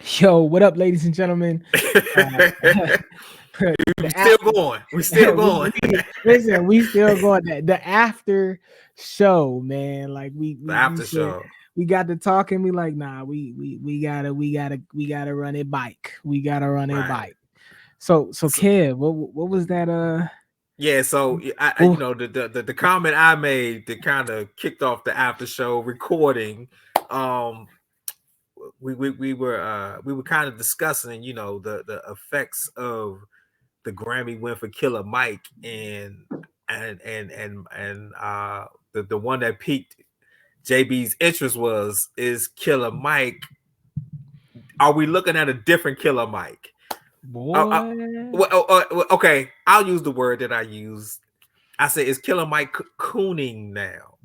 Yo, what up, ladies and gentlemen? We The still after, going. We still going. listen, we still going. The after show, man. Like The we after said, show. we got to talking. We like, nah, we gotta run a bike. We gotta run a Right. bike. So So, Kev, what was that? yeah. So Oh, the comment I made that kind of kicked off the after show recording. Um, we were kind of discussing, the effects of the Grammy win for Killer Mike and the one that piqued JB's interest is Killer Mike. Are we looking at a different Killer Mike? boy. Okay, I'll use the word that I use. I say is Killer Mike Cooning now.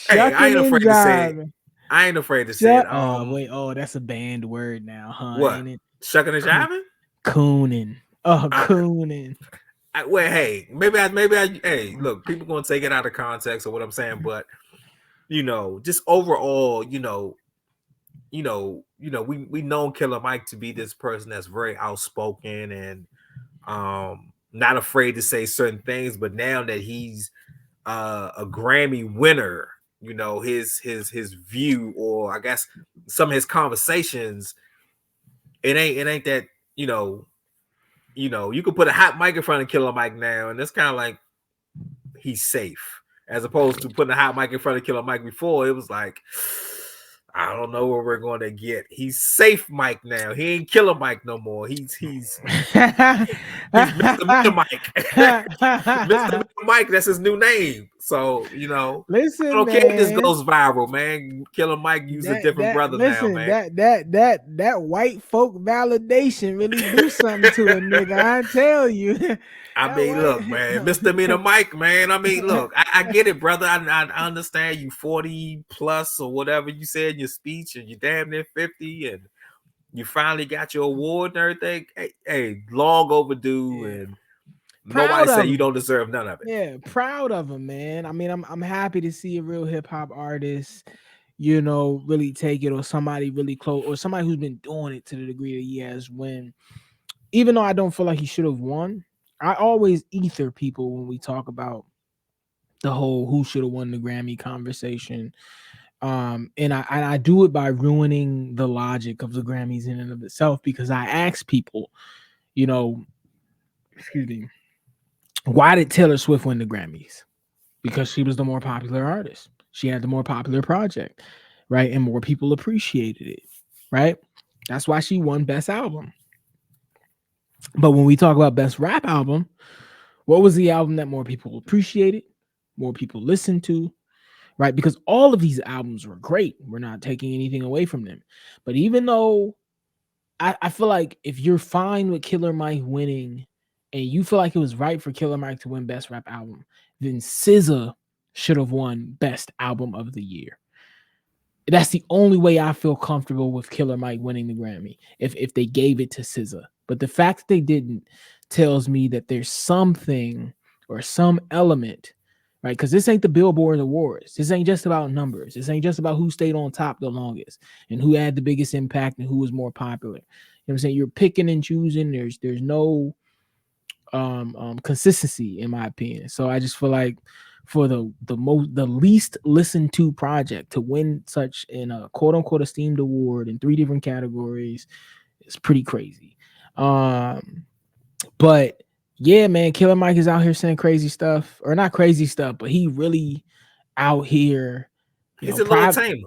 Hey, I ain't Shucking and afraid to say it. jiving. I ain't afraid to say it. Shut. Wait. Oh, that's a banned word now, huh? What? Ain't it? Shucking and jiving? Cooning. Oh, Uh, cooning. well, hey, hey, look, people gonna take it out of context or what I'm saying, but just overall, we known Killer Mike to be this person that's very outspoken and not afraid to say certain things. But now that he's a Grammy winner, his view, or I guess some of his conversations, it ain't that you could put a hot mic in front of Killer Mike now, and it's kind of like he's safe, as opposed to putting a hot mic in front of Killer Mike before. It was like, I don't know where we're going to get. He's safe Mike now. He ain't Killer Mike no more. He's Mr. Mike. Mr. Mike, that's his new name. So, I Listen, don't care if this man. goes viral, man. Killer Mike uses a different brother now, Listen, man. that white folk validation really do something to a nigga. I tell you. I That mean, look, white man, Mr. Mike, man. I mean, look, I get it, brother. I understand you 40 plus or whatever you said in your speech, and you damn near 50, and you finally got your award and everything. Hey, long overdue, Yeah. and nobody Proud say of you him. don't deserve none of it. Yeah, proud of him, man. I mean, I'm happy to see a real hip hop artist, really take it, or somebody really close, or somebody who's been doing it to the degree that he has win. Even though I don't feel like he should have won, I always ether people when we talk about the whole who should have won the Grammy conversation. And I do it by ruining the logic of the Grammys in and of itself, because I ask people, you know, excuse me, why did Taylor Swift win the Grammys? Because she was the more popular artist. She had the more popular project, right? And more people appreciated it, right? That's why she won Best Album. But when we talk about Best Rap Album, what was the album that more people appreciated, more people listened to, right? Because all of these albums were great. We're not taking anything away from them. But even though I feel like if you're fine with Killer Mike winning and you feel like it was right for Killer Mike to win Best Rap Album, then SZA should have won Best Album of the Year. That's the only way I feel comfortable with Killer Mike winning the Grammy, if they gave it to SZA. But the fact that they didn't tells me that there's something or some element, right? Because this ain't the Billboard Awards. This ain't just about numbers. This ain't just about who stayed on top the longest and who had the biggest impact and who was more popular. You know what I'm saying? You're picking and choosing. There's no consistency in my opinion. So I just feel like for the least listened to project to win such in a quote unquote esteemed award in three different categories is pretty crazy. But yeah, man, Killer Mike is out here saying crazy stuff, or not crazy stuff, but he really out here, He's a little pride, tamer.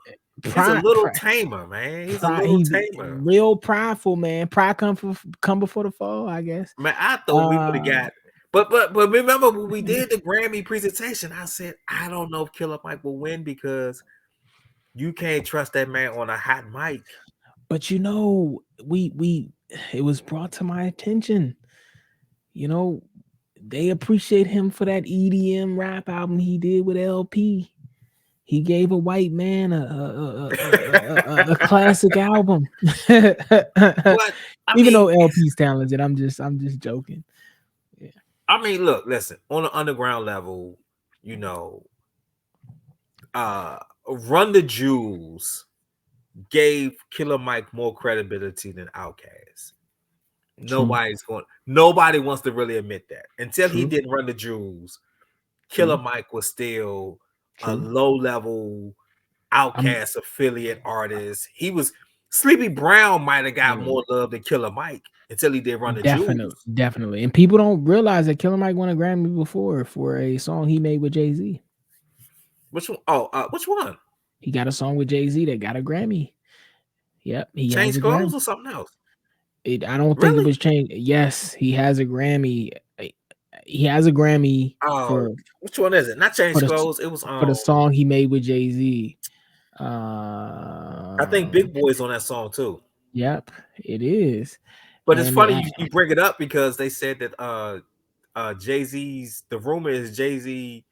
He's a pride, little pride, tamer, man. He's a pride. little He's tamer. real prideful, man. Pride come before the fall, I guess. Man, I thought we would have got, but remember when we did the Grammy presentation, I said I don't know if Killer Mike will win because you can't trust that man on a hot mic. But we it was brought to my attention. You know, they appreciate him for that EDM rap album he did with LP. He gave a white man a classic album. But I Even though mean, LP's talented, I'm just joking. Yeah. look, listen, on an underground level, you know, Run the Jewels gave Killer Mike more credibility than Outkast. True. Nobody wants to really admit that. Until he True. didn't run the jewels, Killer True. Mike was still a True. low level I'm Outcast affiliate artist. He was Sleepy Brown might have got mm, more love than Killer Mike until he did run the definitely, jewels. definitely. And people don't realize that Killer Mike won a Grammy before for a song he made with Jay-Z. Which one? Oh, which one? He got a song with Jay-Z that got a Grammy. Yep, he has Change a Grammy. clothes or something else? I don't think it Really? was changed. Yes, he has a Grammy. He has a Grammy Oh, which one is it? Not for change the clothes. It was for the song he made with Jay-Z. I think Um, Big Boy's on that song too. yep, it is. But it's And funny you bring it up because they said that Jay-Z's the rumor is Jay-Z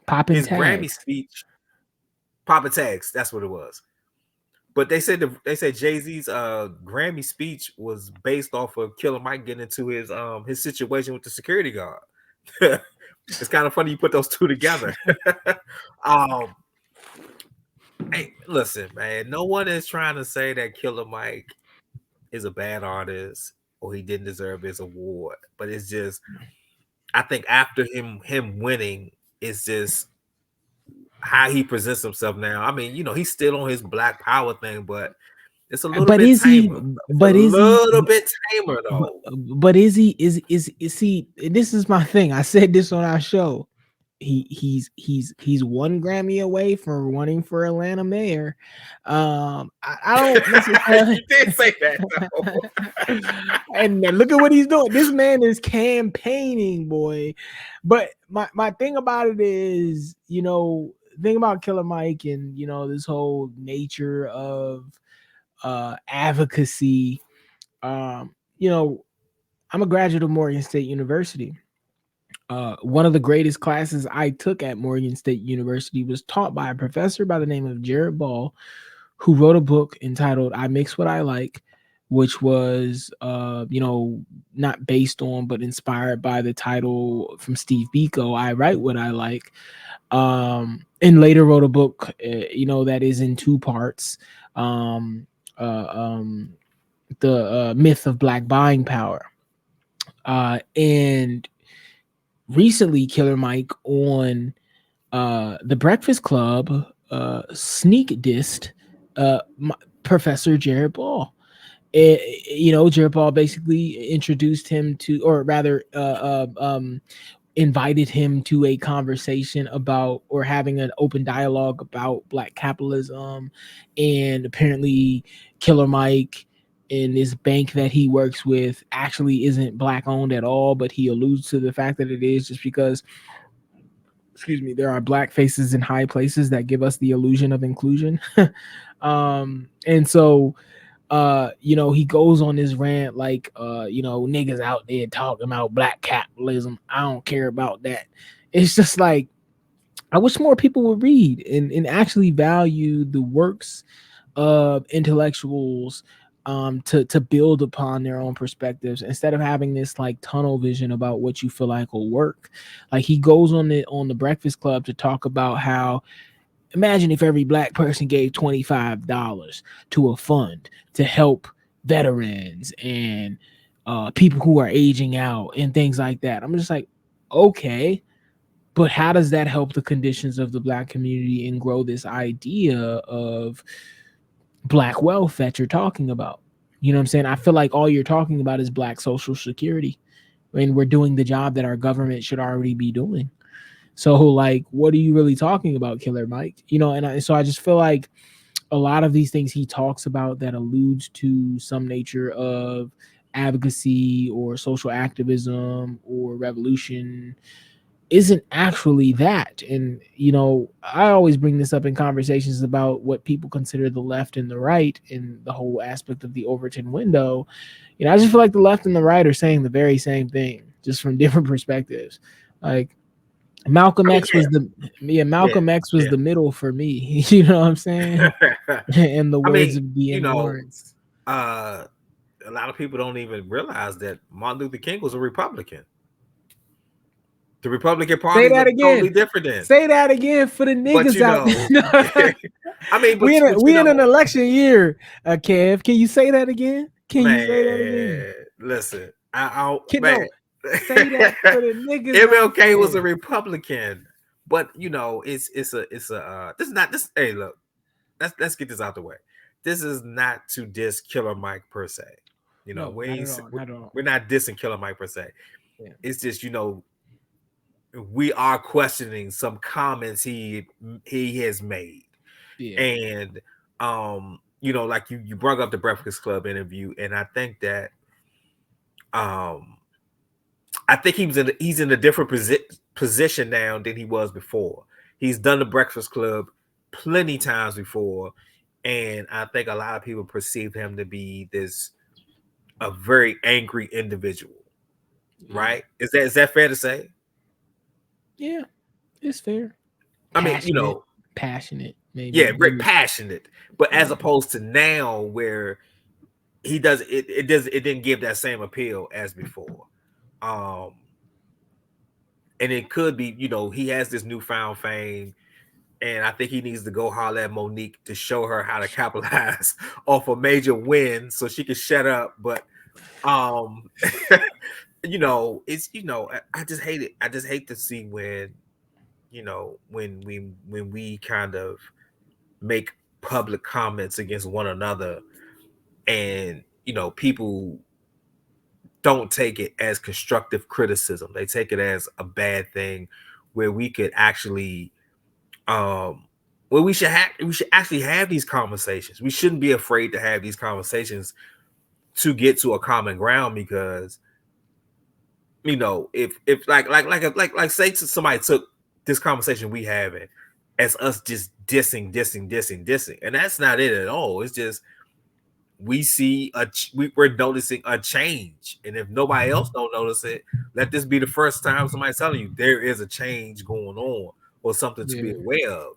popping his Grammy tags. speech, Papa Tags, that's what it was. But they said Jay-Z's Grammy speech was based off of Killer Mike getting into his situation with the security guard. It's kind of funny you put those two together. um hey, listen, man, no one is trying to say that Killer Mike is a bad artist or he didn't deserve his award, but it's just I think after him winning, it's just how he presents himself now. I mean, he's still on his Black Power thing, but it's a little But bit is he? tamer. It's a But is he? little bit tamer But though. but is he? This is my thing. I said this on our show. He's one Grammy away from running for Atlanta mayor. I don't necessarily. You did say that though. And look at what he's doing. This man is campaigning, boy. But my thing about it is, thing about Killer Mike and this whole nature of advocacy. Um, you know, I'm a graduate of Morgan State University. One of the greatest classes I took at Morgan State University was taught by a professor by the name of Jared Ball, who wrote a book entitled "I Mix What I Like," which was, not based on but inspired by the title from Steve Biko, "I Write What I Like." And later wrote a book, that is in two parts. Um, uh, um, the myth of black buying power. And recently, Killer Mike on the Breakfast Club sneak dissed Professor Jared Ball. Jared Ball basically introduced him to, or rather, invited him to a conversation about, or having an open dialogue about black capitalism. And apparently Killer Mike and this bank that he works with actually isn't black owned at all, but he alludes to the fact that it is, just because, excuse me, there are black faces in high places that give us the illusion of inclusion. And so he goes on this rant like, niggas out there talking about black capitalism. I don't care about that. It's just like, I wish more people would read and actually value the works of intellectuals, to build upon their own perspectives, instead of having this like tunnel vision about what you feel like will work. Like, he goes on the Breakfast Club to talk about how, imagine if every black person gave $25 to a fund to help veterans and people who are aging out and things like that. I'm just like, okay, but how does that help the conditions of the black community and grow this idea of black wealth that you're talking about? You know what I'm saying? I feel like all you're talking about is black social security, and we're doing the job that our government should already be doing. So, like, what are you really talking about, Killer Mike? So I just feel like a lot of these things he talks about that alludes to some nature of advocacy or social activism or revolution isn't actually that. And I always bring this up in conversations about what people consider the left and the right and the whole aspect of the Overton window. I just feel like the left and the right are saying the very same thing, just from different perspectives. Like, I Malcolm mean, X was the yeah, yeah, Malcolm X was yeah, the middle for me. You know what I'm saying? yeah. In the I words mean, of B.M. Lawrence. uh, a lot of people don't even realize that Martin Luther King was a Republican. The Republican Say Party that looked totally again. different then. Say that again for the But niggas out there. I mean, We in an election year, Kev. Can you say that again? Can you say that again? man, listen, I Can man, no say that for the niggas out MLK was a there. Republican, but this is not this. Hey, look, let's get this out the way. This is not to diss Killer Mike per se. No, We not ain't at all. Not at all. we're not dissing Killer Mike per se. Yeah. It's just we are questioning some comments he has made, Yeah. and like you brought up the Breakfast Club interview, and um I think he's in a different position now than he was before. He's done the Breakfast Club plenty times before, and I think a lot of people perceive him to be a very angry individual. Yeah. Right? Is that fair to say? Yeah. It's fair. I mean, Passionate, yeah, maybe. very passionate, but as Yeah. opposed to now where he does it didn't give that same appeal as before. Um, and it could be, he has this newfound fame, and I think he needs to go holler at Monique to show her how to capitalize off a major win so she can shut up. But um, it's I just hate it. I just hate to see when we kind of make public comments against one another, and people don't take it as constructive criticism. They take it as a bad thing, where we could actually well, we should actually have these conversations. We shouldn't be afraid to have these conversations to get to a common ground, because if like say somebody took this conversation we having as us just dissing, and that's not it at all. It's just we're noticing a change, and if nobody else don't notice it, let this be the first time somebody's telling you there is a change going on, or something to be Yeah. aware of.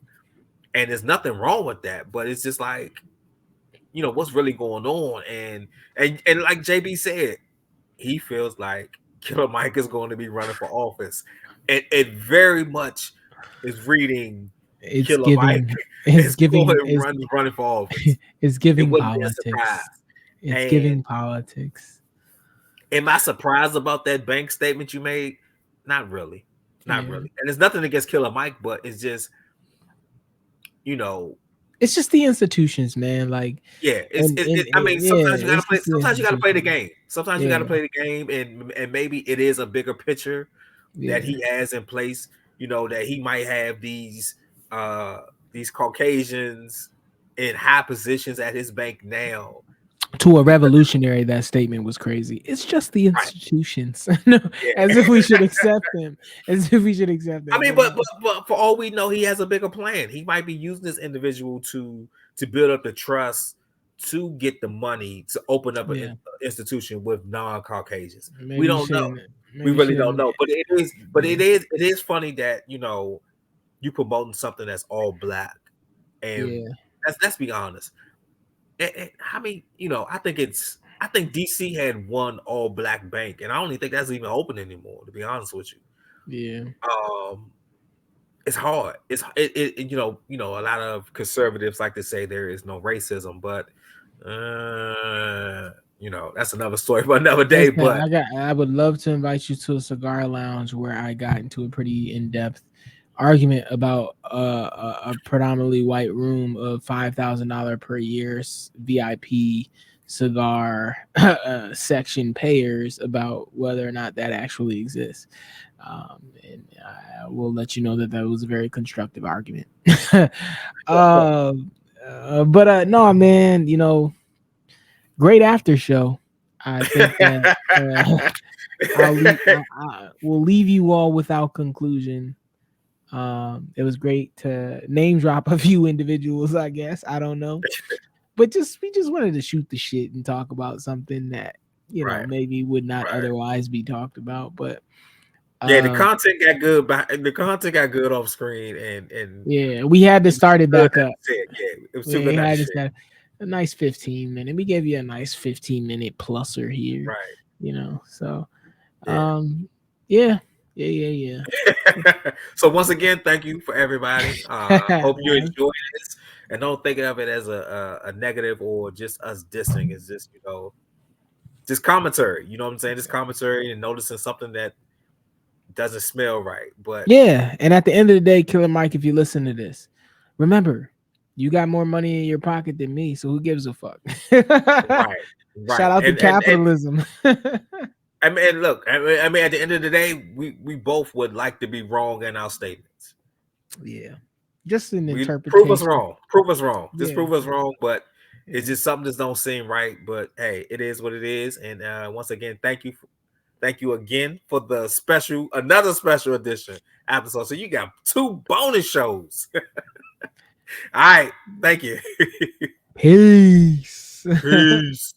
And there's nothing wrong with that, but it's just like, what's really going on. And like JB said, he feels like Killer Mike is going to be running for office, and it very much is reading It's Killer Mike giving it's is going giving it's running for office. it's It giving wouldn't be a surprise. politics. It's And giving politics. am I surprised about that bank statement you made? Not really. Not Yeah. really. And there's nothing against Killer Mike, but it's just, you know, It's just the institutions, man. Like, yeah. I mean, yeah, it's just the sometimes you gotta play the institutions. game. Sometimes you Yeah. gotta play the game, and maybe it is a bigger picture that Yeah. he has in place, that he might have these Caucasians in high positions at his bank now. To a revolutionary, that statement was crazy. It's just the Right. institutions. No, as Yeah. if we should accept them. As if we should accept I them. mean, But but for all we know, he has a bigger plan. He might be using this individual to build up the trust, to get the money to open up an yeah, institution with non-Caucasians. We maybe you don't know. shouldn't. We Maybe you really don't shouldn't. know. But Yeah, it is funny that you promoting something that's all black, and yeah, let's be honest. I mean, I think DC had one all black bank, and I don't even think that's even open anymore. To be honest with you, yeah. um, it's hard. A lot of conservatives like to say there is no racism, but that's another story for another day. Listen, But I would love to invite you to a cigar lounge where I got into a pretty in-depth argument about a predominantly white room of $5,000 per year VIP cigar section payers about whether or not that actually exists. And I will let you know that that was a very constructive argument. But no, man, great after show. I think that we'll leave you all without conclusion. It was great to name drop a few individuals, I guess. I don't know, but we just wanted to shoot the shit and talk about something that right, maybe would not right. otherwise be talked about. But Yeah, the uh, content got good. The content got good off screen, and yeah, we had to it was start it too good back not up. to say it. Yeah, it was too We good not to had to share. start a nice 15 minute. We gave you a nice 15-minute pluser here, Right. So Yeah. yeah, Yeah, yeah, So once again, thank you for everybody. yeah. Hope you Nah, enjoy this, and don't think of it as a negative or just us dissing. It's just just commentary. You know what I'm saying? Just commentary and noticing something that doesn't smell right. But yeah, and at the end of the day, Killer Mike, if you listen to this, remember, you got more money in your pocket than me, so who gives a fuck? right, Shout right, out to and capitalism. I mean, look, I mean, at the end of the day, we both would like to be wrong in our statements. Yeah, just an We prove us interpretation. wrong. Prove us wrong. Just Yeah, prove us wrong. But it's yeah. just something that don't seem right. But hey, it is what it is. And once again, thank you again for the another special edition episode. So you got 2 bonus shows. All right, thank you. Peace. Peace.